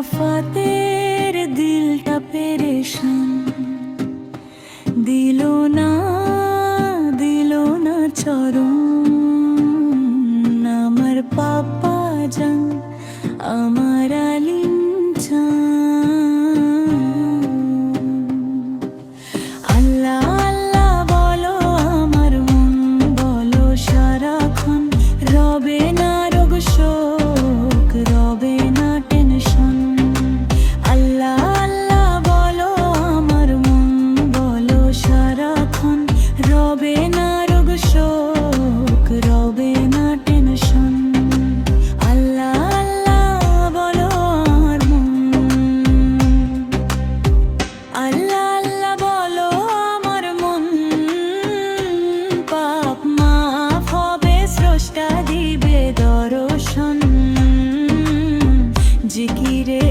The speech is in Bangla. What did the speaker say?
আরাফাতের দিলটা পেরেশান, দিল না চরণ আমার পাপা জান, আমার আলিম জান। আল্লাহ আল্লাহ বলো আমার মন, বলো সারাক্ষণ, রবে না রোগ শোক, রবে না টেনশন। আল্লাহ আল্লাহ বলো আমার মন, বলো সারাক্ষণ, রবে না রোগ শোক, রবে না টেনশন। আল্লাহ আল্লাহ বলো আমার মন, আল্লাহ আল্লাহ বলো আমার মন, পাপ মাফ হবে, স্রষ্টা দিবে দর্শন। জিকিরে